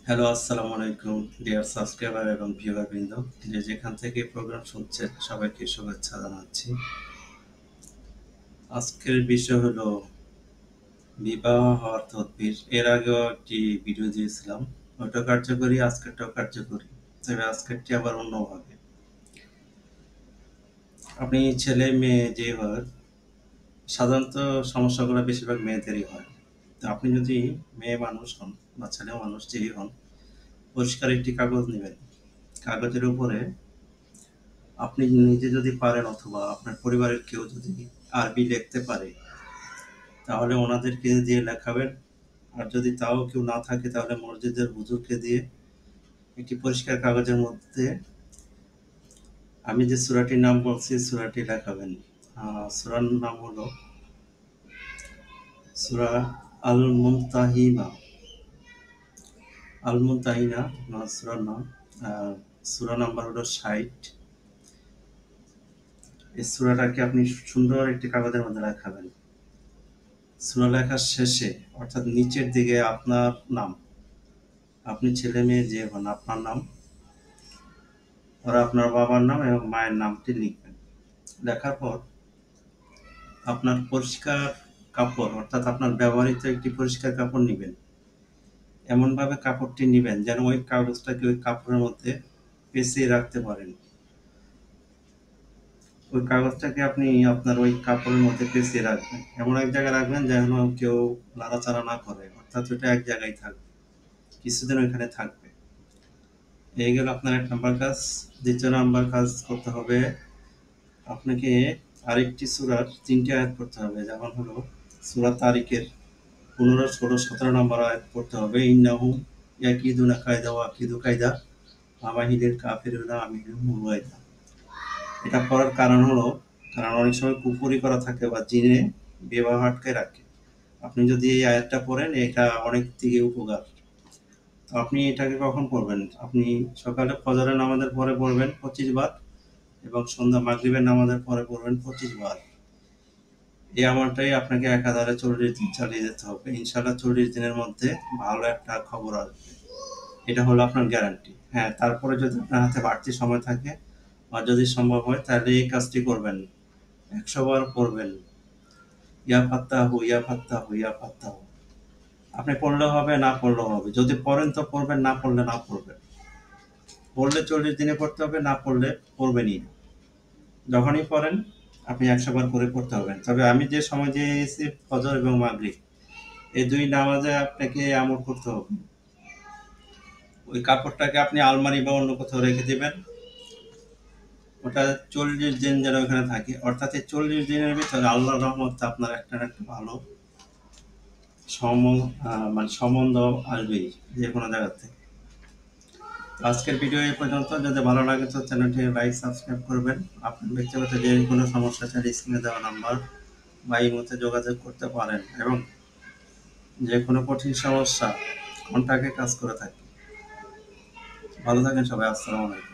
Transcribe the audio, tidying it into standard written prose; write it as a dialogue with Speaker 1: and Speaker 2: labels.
Speaker 1: Hello, আসসালামু আলাইকুম dear subscriber এবং ভিউয়ার বৃন্দ। যে যেখান থেকে প্রোগ্রাম শুনছেন সবাইকে শুভেচ্ছা জানাচ্ছি। আজকের বিষয় হলো বিবাহ হওয়ার তদবির। এর আগেও একটি ভিডিও দিয়েছিলাম, ওটা কার্যকরী, আজকেরটাও কার্যকরী, তবে আজকেরটি আবার অন্যভাবে। আপনি ছেলে মেয়ে যে হয়, সাধারণত সমস্যাগুলো বেশিরভাগ মেয়েদেরই হয়। তো আপনি যদি মেয়ে মানুষ হন বা ছেলে মানুষ যেই হন, পরিষ্কার একটি কাগজ নেবেন। কাগজের উপরে আপনি নিজে যদি পারেন অথবা আপনার পরিবারের কেউ যদি আরবি লিখতে পারে তাহলে ওনাদেরকে দিয়ে লেখাবেন। আর যদি তাও কেউ না থাকে তাহলে মসজিদের হুজুরকে দিয়ে একটি পরিষ্কার কাগজের মধ্যে আমি যে সূরাটির নাম বলছি সূরাটি লেখাবেন। সূরার নাম হলো সূরা আল মুনতাহিনা। আল মুনতাহিনা না সূরার নাম। সূরা নাম্বার হলো ৬০। এই সূরাটাকে আপনি সুন্দর একটি কাগজের মধ্যে লেখাবেন। সূরা লেখার শেষে অর্থাৎ নিচের দিকে আপনার নাম, আপনি ছেলে মেয়ে যে হন আপনার নাম, আর আপনার বাবার নাম এবং মায়ের নামটি লিখবেন। লেখার পর আপনার পরিষ্কার কাপড় অর্থাৎ আপনার ব্যবহৃত একটি পরিষ্কার কাপড় নিবেন। এমনভাবে কাপড়টি নিবেন যেন ওই কাগজটাকে ওই কাপড়ের মধ্যে পেঁচিয়ে রাখতে পারেন। ওই কাগজটাকে আপনি আপনার ওই কাপড়ের মধ্যে পেঁচিয়ে রাখবেন, এমন এক জায়গায় রাখবেন যেন কেউ নাড়াচাড়া না করে, অর্থাৎ ওটা এক জায়গায় থাকবে, কিছুদিন ওইখানে থাকবে। এই গেল আপনার ১ নাম্বার কাজ। ২য় নাম্বার কাজ করতে হবে আপনাকে আরেকটি সূরার ৩ টি আয়াত পড়তে হবে। যেমন হলো সূরা তারিকের ১৫, ১৬, ১৭ নম্বর আয়াত পড়তে হবে। ইন্নাহুম ইয়াকিদুনা কায়দা ওয়া আকিদু কায়দা ওয়ামাহিলিল কাফিরিনা আমহিলহুম রুয়াইদা। এটা পড়ার কারণ হলো, কারণ অনেক সময় কুফরি করা থাকে বা জিনে বিবাহ আটকায় রাখে। আপনি যদি এই আয়াতটা পড়েন এটা অনেক দিকে উপকার। তো আপনি এটাকে কখন পড়বেন? আপনি সকালে ফজরের নামাজের পরে পড়বেন ২৫ বার এবং সন্ধ্যা মাগরিবের নামাজের পরে পড়বেন ২৫ বার। এই আমলটাই আপনাকে একাধারে ৪০ দিন চালিয়ে যেতে হবে। ইনশাআল্লাহ ৪০ দিনের মধ্যে ভালো একটা খবর আসবে। এটা হলো আপনার গ্যারান্টি। হ্যাঁ, তারপরে যদি আপনার হাতে বাড়তি সময় থাকে বা যদি সম্ভব হয় তাহলে এই কাজটি করবেন। ১০০ বার পড়বেন। ইয়া ফাত্তাহু, ইয়া ফাত্তাহু, ইয়া ফাত্তাহু। আপনি পড়লেও হবে, না পড়লেও হবে। যদি পড়েন তো পড়বেন, না পড়লে না পড়বেন। পড়লে ৪০ দিনে পড়তে হবে, না পড়লে পড়বেনই না। যখনই পড়েন আপনি ১০০ বার করে পড়তে হবেন। তবে আমি যে সময় দিয়েছি ফজর এবং মাগরিব, এই ২ নামাজে আপনাকে আমল করতে হবে। ওই কাপড়টাকে আপনি আলমারি বা অন্য কোথাও রেখে দিবেন। ওটা ৪০ দিন যেন ওখানে থাকে। অর্থাৎ এই ৪০ দিনের ভিতরে আল্লাহর রহমতে আপনার একটা না একটা ভালো সম মানে সম্বন্ধ আসবেই যেকোনো জায়গা থেকে। আজকের ভিডিও এই পর্যন্ত। যদি ভালো লাগে তো চ্যানেলটি লাইক, সাবস্ক্রাইব করবেন। আপনার ব্যক্তিগত যে কোনো সমস্যা থাকলে স্ক্রিনে দেওয়া নাম্বার বা ইমোতে যোগাযোগ করতে পারেন এবং যে কোনো কঠিন সমস্যা কন্টাক্টে কাজ করে থাকি। ভালো থাকেন সবাই। আসসালামু আলাইকুম।